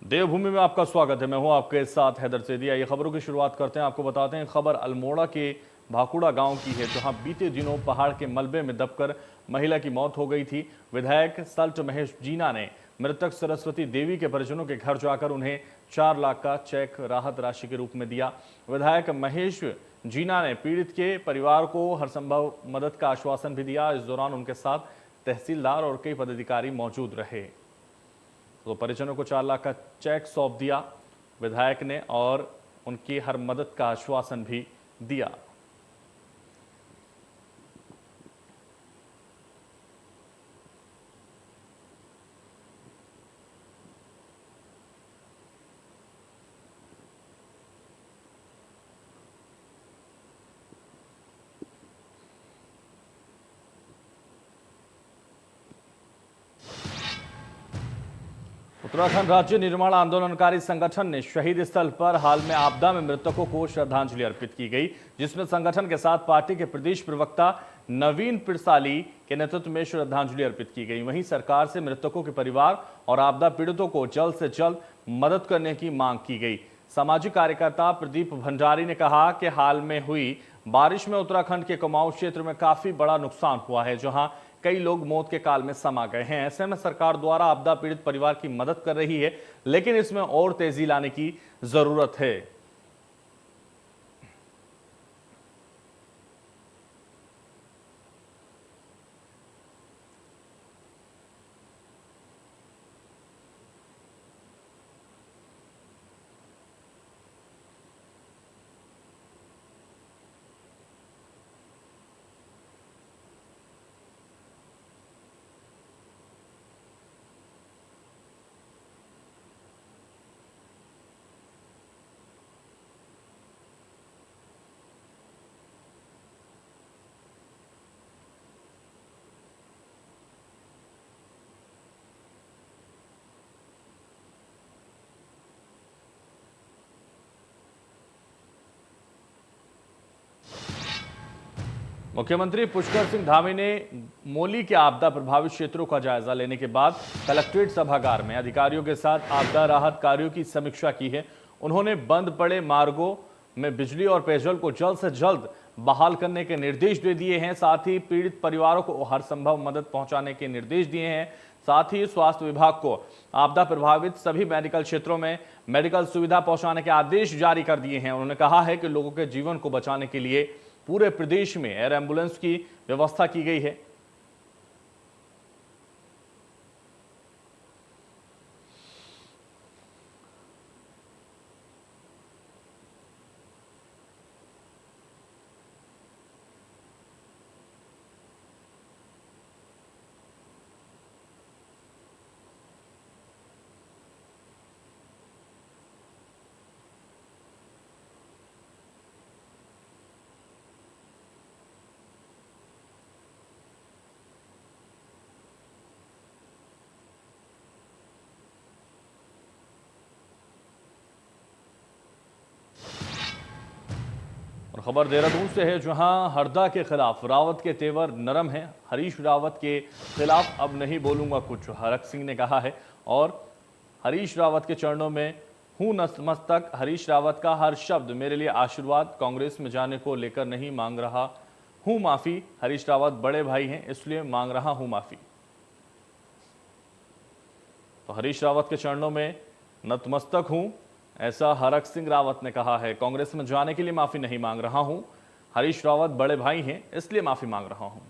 देवभूमि में आपका स्वागत है। मैं हूं आपके साथ हैदर सेदिया। ये खबरों की शुरुआत करते हैं। आपको बताते हैं, खबर अल्मोड़ा के भाकुड़ा गांव की है, जहां बीते दिनों पहाड़ के मलबे में दबकर महिला की मौत हो गई थी। विधायक सल्ट महेश जीना ने मृतक सरस्वती देवी के परिजनों के घर जाकर उन्हें 4 लाख का चेक राहत राशि के रूप में दिया। विधायक महेश जीना ने पीड़ित के परिवार को हर संभव मदद का आश्वासन भी दिया। इस दौरान उनके साथ तहसीलदार और कई पदाधिकारी मौजूद रहे। तो परिजनों को 4 लाख का चेक सौंप दिया विधायक ने और उनकी हर मदद का आश्वासन भी दिया। उत्तराखंड राज्य निर्माण आंदोलनकारी संगठन ने शहीद स्थल पर हाल में आपदा में मृतकों को श्रद्धांजलि अर्पित की गई, जिसमें संगठन के साथ पार्टी के प्रदेश प्रवक्ता नवीन पिरसाली के नेतृत्व में श्रद्धांजलि अर्पित की गई। वहीं सरकार से मृतकों के परिवार और आपदा पीड़ितों को जल्द से जल्द मदद करने की मांग की गई। सामाजिक कार्यकर्ता प्रदीप भंडारी ने कहा कि हाल में हुई बारिश में उत्तराखंड के कुमाऊं क्षेत्र में काफी बड़ा नुकसान हुआ है, जहां कई लोग मौत के काल में समा गए हैं। ऐसे में सरकार द्वारा आपदा पीड़ित परिवार की मदद कर रही है, लेकिन इसमें और तेजी लाने की जरूरत है। मुख्यमंत्री पुष्कर सिंह धामी ने मोली के आपदा प्रभावित क्षेत्रों का जायजा लेने के बाद कलेक्ट्रेट सभागार में अधिकारियों के साथ आपदा राहत कार्यों की समीक्षा की है। उन्होंने बंद पड़े मार्गों में बिजली और पेयजल को जल्द से जल्द बहाल करने के निर्देश दे दिए हैं। साथ ही पीड़ित परिवारों को हर संभव मदद पहुंचाने के निर्देश दिए हैं। साथ ही स्वास्थ्य विभाग को आपदा प्रभावित सभी मेडिकल क्षेत्रों में मेडिकल सुविधा पहुंचाने के आदेश जारी कर दिए हैं। उन्होंने कहा है कि लोगों के जीवन को बचाने के लिए पूरे प्रदेश में एयर एम्बुलेंस की व्यवस्था की गई है। और खबर देहरादून से है, जहां हरदा के खिलाफ रावत के तेवर नरम हैं। हरीश रावत के खिलाफ अब नहीं बोलूंगा कुछ, हरक सिंह ने कहा है। और हरीश रावत के चरणों में हूं नतमस्तक। हरीश रावत का हर शब्द मेरे लिए आशीर्वाद। कांग्रेस में जाने को लेकर नहीं मांग रहा हूं माफी। हरीश रावत बड़े भाई हैं, इसलिए मांग रहा हूं माफी। तो हरीश रावत के चरणों में नतमस्तक हूं, ऐसा हरक सिंह रावत ने कहा है। कांग्रेस में जाने के लिए माफी नहीं मांग रहा हूं। हरीश रावत बड़े भाई हैं, इसलिए माफी मांग रहा हूं।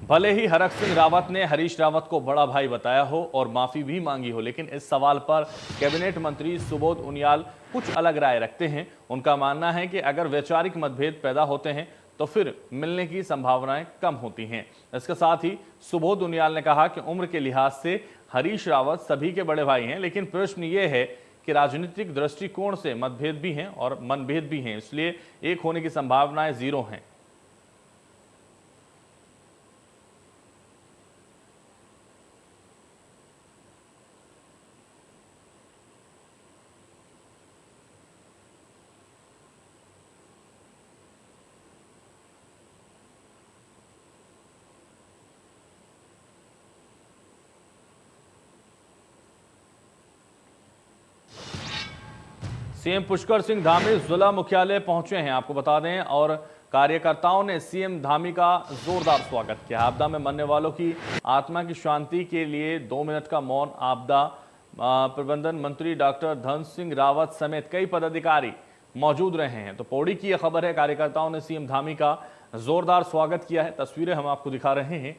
भले ही हरक सिंह रावत ने हरीश रावत को बड़ा भाई बताया हो और माफी भी मांगी हो, लेकिन इस सवाल पर कैबिनेट मंत्री सुबोध उनियाल कुछ अलग राय रखते हैं। उनका मानना है कि अगर वैचारिक मतभेद पैदा होते हैं तो फिर मिलने की संभावनाएं कम होती हैं। इसके साथ ही सुबोध उनियाल ने कहा कि उम्र के लिहाज से हरीश रावत सभी के बड़े भाई हैं, लेकिन प्रश्न ये है कि राजनीतिक दृष्टिकोण से मतभेद भी हैं और मनभेद भी हैं, इसलिए एक होने की संभावनाएं 0 हैं। सीएम पुष्कर सिंह धामी जिला मुख्यालय पहुंचे हैं, आपको बता दें, और कार्यकर्ताओं ने सीएम धामी का जोरदार स्वागत किया। आपदा में मरने वालों की आत्मा की शांति के लिए 2 मिनट का मौन आपदा प्रबंधन मंत्री डॉक्टर धन सिंह रावत समेत कई पदाधिकारी मौजूद रहे हैं। तो पौड़ी की यह खबर है, कार्यकर्ताओं ने सीएम धामी का जोरदार स्वागत किया है। तस्वीरें हम आपको दिखा रहे हैं।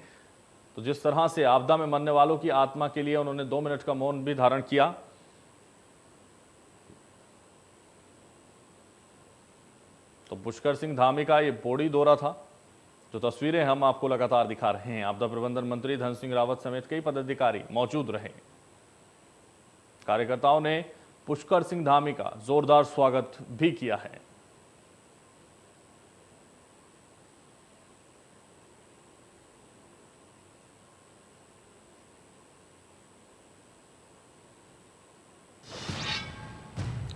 तो जिस तरह से आपदा में मरने वालों की आत्मा के लिए उन्होंने 2 मिनट का मौन भी धारण किया। तो पुष्कर सिंह धामी का ये पौड़ी दौरा था, जो तस्वीरें हम आपको लगातार दिखा रहे हैं। आपदा प्रबंधन मंत्री धन सिंह रावत समेत कई पदाधिकारी मौजूद रहे। कार्यकर्ताओं ने पुष्कर सिंह धामी का जोरदार स्वागत भी किया है।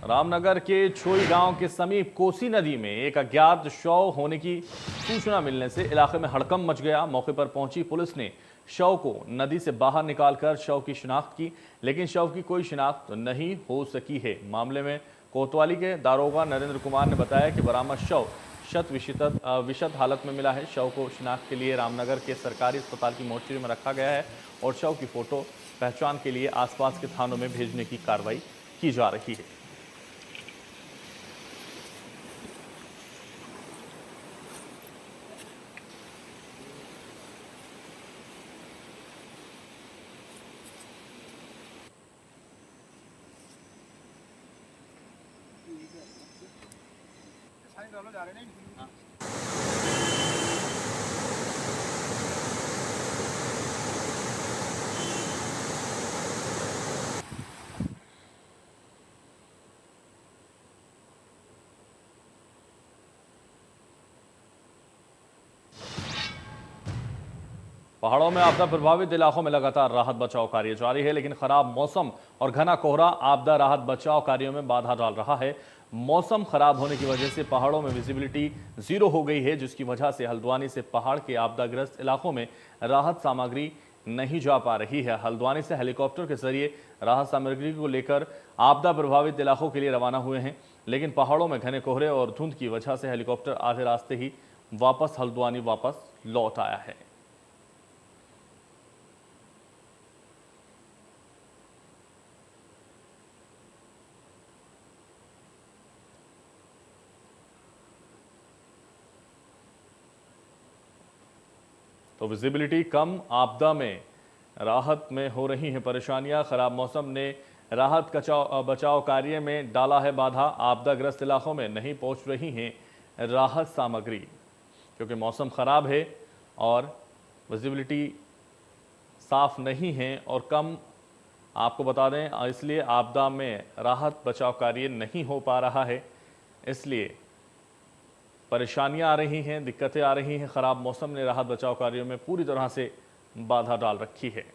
रामनगर के छोई गांव के समीप कोसी नदी में एक अज्ञात शव होने की सूचना मिलने से इलाके में हड़कंप मच गया। मौके पर पहुंची पुलिस ने शव को नदी से बाहर निकालकर शव की शिनाख्त की, लेकिन शव की कोई शिनाख्त नहीं हो सकी है। मामले में कोतवाली के दारोगा नरेंद्र कुमार ने बताया कि बरामद शव विषत हालत में मिला है। शव को शिनाख्त के लिए रामनगर के सरकारी अस्पताल की मोर्चरी में रखा गया है और शव की फोटो पहचान के लिए आसपास के थानों में भेजने की कार्रवाई की जा रही है। पहाड़ों में आपदा प्रभावित इलाकों में लगातार राहत बचाव कार्य जारी है, लेकिन खराब मौसम और घना कोहरा आपदा राहत बचाव कार्यों में बाधा डाल रहा है। मौसम खराब होने की वजह से पहाड़ों में विजिबिलिटी 0 हो गई है, जिसकी वजह से हल्द्वानी से पहाड़ के आपदाग्रस्त इलाकों में राहत सामग्री नहीं जा पा रही है। हल्द्वानी से हेलीकॉप्टर के जरिए राहत सामग्री को लेकर आपदा प्रभावित इलाकों के लिए रवाना हुए हैं, लेकिन पहाड़ों में घने कोहरे और धुंध की वजह से हेलीकॉप्टर आधे रास्ते ही वापस हल्द्वानी लौट आया है। तो विजिबिलिटी कम, आपदा में राहत में हो रही हैं परेशानियां। खराब मौसम ने राहत बचाव कार्य में डाला है बाधा। आपदाग्रस्त इलाकों में नहीं पहुंच रही हैं राहत सामग्री, क्योंकि मौसम खराब है और विजिबिलिटी साफ नहीं है और कम। आपको बता दें, इसलिए आपदा में राहत बचाव कार्य नहीं हो पा रहा है, इसलिए परेशानियां आ रही हैं, दिक्कतें आ रही हैं। खराब मौसम ने राहत बचाव कार्यों में पूरी तरह से बाधा डाल रखी है।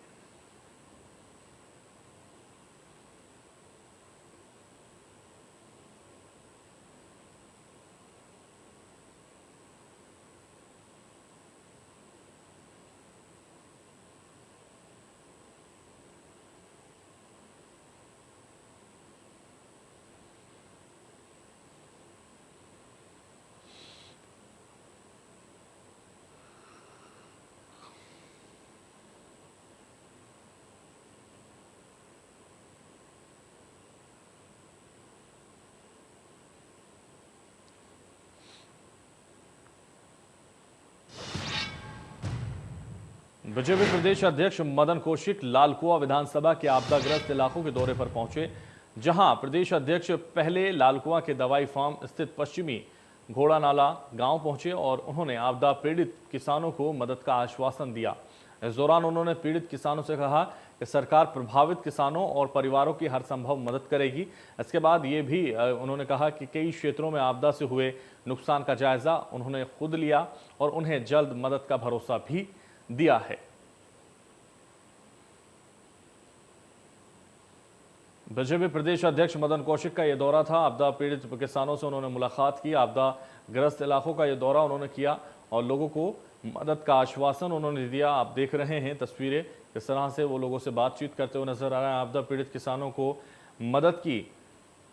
बीजेपी प्रदेश अध्यक्ष मदन कौशिक लालकुआ विधानसभा के आपदाग्रस्त इलाकों के दौरे पर पहुंचे, जहां प्रदेश अध्यक्ष पहले लालकुआ के दवाई फार्म स्थित पश्चिमी घोड़ा नाला गांव पहुंचे और उन्होंने आपदा पीड़ित किसानों को मदद का आश्वासन दिया। इस दौरान उन्होंने पीड़ित किसानों से कहा कि सरकार प्रभावित किसानों और परिवारों की हर संभव मदद करेगी। इसके बाद ये भी उन्होंने कहा कि कई क्षेत्रों में आपदा से हुए नुकसान का जायजा उन्होंने खुद लिया और उन्हें जल्द मदद का भरोसा भी दिया है। बीजेपी प्रदेश अध्यक्ष मदन कौशिक का यह दौरा था। आपदा पीड़ित किसानों से उन्होंने मुलाकात की। आपदा ग्रस्त इलाकों का यह दौरा उन्होंने किया और लोगों को मदद का आश्वासन उन्होंने दिया। आप देख रहे हैं तस्वीरें, किस तरह से वो लोगों से बातचीत करते हुए नजर आ रहे हैं। आपदा पीड़ित किसानों को मदद की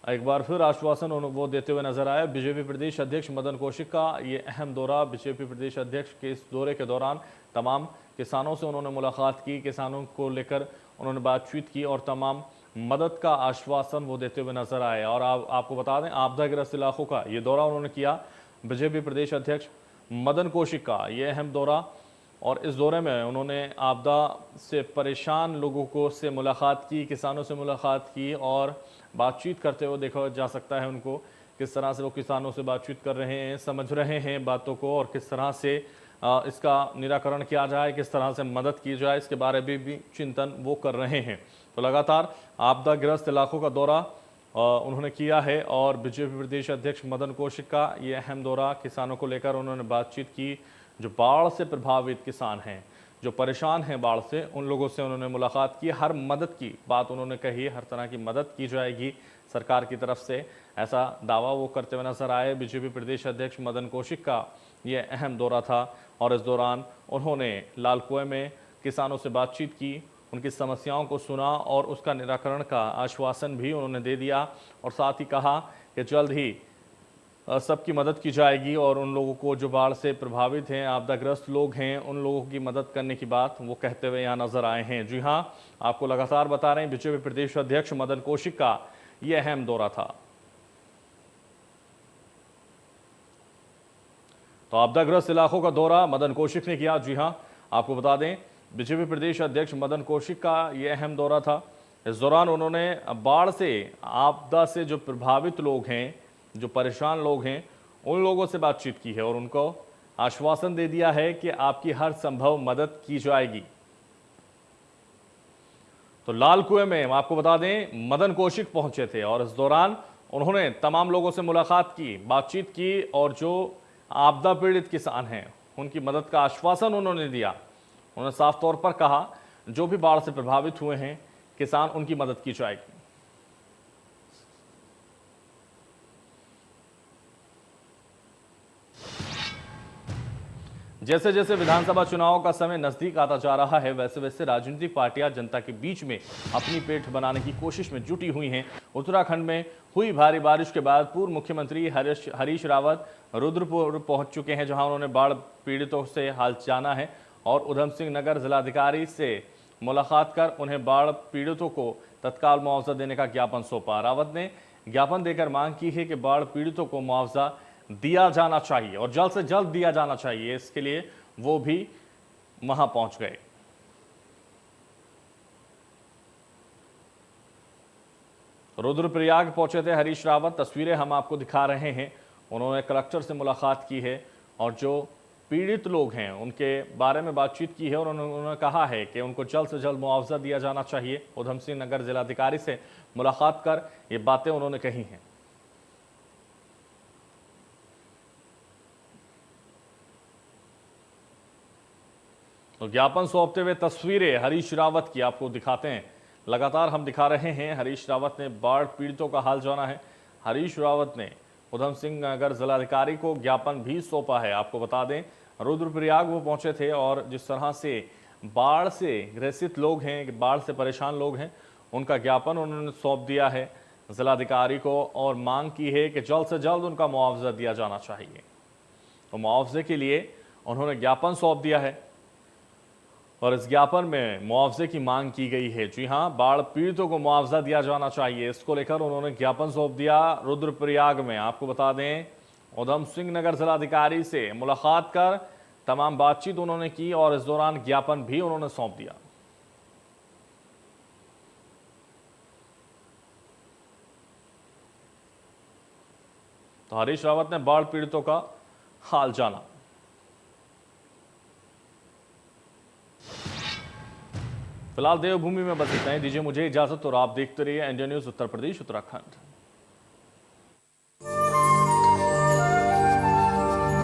एक बार फिर आश्वासन वो देते हुए नजर आए। बीजेपी प्रदेश अध्यक्ष मदन कौशिक का ये अहम दौरा। बीजेपी प्रदेश अध्यक्ष के इस दौरे के दौरान तमाम किसानों से उन्होंने मुलाकात की, किसानों को लेकर उन्होंने बातचीत की और तमाम मदद का आश्वासन वो देते हुए नजर आए। और आपको बता दें, आपदाग्रस्त इलाकों का ये दौरा उन्होंने किया। बीजेपी प्रदेश अध्यक्ष मदन कौशिक का ये अहम दौरा, और इस दौरे में उन्होंने आपदा से परेशान लोगों को से मुलाकात की, किसानों से मुलाकात की और बातचीत करते हुए देखा जा सकता है उनको किस तरह से वो किसानों से बातचीत कर रहे हैं, समझ रहे हैं बातों को और किस तरह से इसका निराकरण किया जाए, किस तरह से मदद की जाए, इसके बारे में भी चिंतन वो कर रहे हैं। तो लगातार आपदाग्रस्त इलाकों का दौरा उन्होंने किया है और बीजेपी प्रदेश अध्यक्ष मदन कौशिक का ये अहम दौरा, किसानों को लेकर उन्होंने बातचीत की। जो बाढ़ से प्रभावित किसान हैं, जो परेशान हैं बाढ़ से, उन लोगों से उन्होंने मुलाकात की। हर मदद की बात उन्होंने कही, हर तरह की मदद की जाएगी सरकार की तरफ से, ऐसा दावा वो करते हुए नजर आए। बीजेपी प्रदेश अध्यक्ष मदन कौशिक का ये अहम दौरा था और इस दौरान उन्होंने लाल कुएं में किसानों से बातचीत की, उनकी समस्याओं को सुना और उसका निराकरण का आश्वासन भी उन्होंने दे दिया और साथ ही कहा कि जल्द ही सबकी मदद की जाएगी और उन लोगों को जो बाढ़ से प्रभावित हैं, आपदाग्रस्त लोग हैं, उन लोगों की मदद करने की बात वो कहते हुए यहाँ नजर आए हैं। जी हाँ, आपको लगातार बता रहे हैं, बीजेपी प्रदेश अध्यक्ष मदन कौशिक का ये अहम दौरा था। तो आपदाग्रस्त इलाकों का दौरा मदन कौशिक ने किया। जी हाँ, आपको बता दें, बीजेपी प्रदेश अध्यक्ष मदन कौशिक का ये अहम दौरा था। इस दौरान उन्होंने बाढ़ से, आपदा से जो प्रभावित लोग हैं, जो परेशान लोग हैं, उन लोगों से बातचीत की है और उनको आश्वासन दे दिया है कि आपकी हर संभव मदद की जाएगी। तो लाल कुएं में आपको बता दें, मदन कौशिक पहुंचे थे और इस दौरान उन्होंने तमाम लोगों से मुलाकात की, बातचीत की और जो आपदा पीड़ित किसान हैं उनकी मदद का आश्वासन उन्होंने दिया। उन्होंने साफ तौर पर कहा, जो भी बाढ़ से प्रभावित हुए हैं किसान, उनकी मदद की जाएगी। जैसे जैसे विधानसभा चुनाव का समय नजदीक आता जा रहा है, वैसे वैसे राजनीतिक पार्टियां जनता के बीच में अपनी पेठ बनाने की कोशिश में जुटी हुई हैं। उत्तराखंड में हुई भारी बारिश के बाद पूर्व मुख्यमंत्री हरीश रावत रुद्रपुर पहुंच चुके हैं, जहां उन्होंने बाढ़ पीड़ितों से हाल जाना है और उधम सिंह नगर जिलाधिकारी से मुलाकात कर उन्हें बाढ़ पीड़ितों को तत्काल मुआवजा देने का ज्ञापन सौंपा। रावत ने ज्ञापन देकर मांग की है कि बाढ़ पीड़ितों को मुआवजा दिया जाना चाहिए और जल्द से जल्द दिया जाना चाहिए। इसके लिए वो भी वहां पहुंच गए। रुद्रप्रयाग पहुंचे थे हरीश रावत, तस्वीरें हम आपको दिखा रहे हैं। उन्होंने कलेक्टर से मुलाकात की है और जो पीड़ित लोग हैं उनके बारे में बातचीत की है और उन्होंने कहा है कि उनको जल्द से जल्द मुआवजा दिया जाना चाहिए। उधम सिंह नगर जिलाधिकारी से मुलाकात कर ये बातें उन्होंने कही हैं। तो ज्ञापन सौंपते हुए तस्वीरें हरीश रावत की आपको दिखाते हैं। लगातार हम दिखा रहे हैं, हरीश रावत ने बाढ़ पीड़ितों का हाल जाना है। हरीश रावत ने उधम सिंह नगर जिलाधिकारी को ज्ञापन भी सौंपा है। आपको बता दें, रुद्रप्रयाग वो पहुंचे थे और जिस तरह से बाढ़ से ग्रसित लोग हैं, बाढ़ से परेशान लोग हैं, उनका ज्ञापन उन्होंने सौंप दिया है जिलाधिकारी को और मांग की है कि जल्द से जल्द उनका मुआवजा दिया जाना चाहिए। तो मुआवजे के लिए उन्होंने ज्ञापन सौंप दिया है और इस ज्ञापन में मुआवजे की मांग की गई है। जी हां, बाढ़ पीड़ितों को मुआवजा दिया जाना चाहिए, इसको लेकर उन्होंने ज्ञापन सौंप दिया। रुद्रप्रयाग में आपको बता दें, उधम सिंह नगर जिलाधिकारी से मुलाकात कर तमाम बातचीत उन्होंने की और इस दौरान ज्ञापन भी उन्होंने सौंप दिया। तो हरीश रावत ने बाढ़ पीड़ितों का हाल जाना। फिलहाल देवभूमि में बस इतना ही। दीजिए मुझे इजाजत और आप देखते रहिए इंडिया न्यूज उत्तर प्रदेश उत्तराखंड।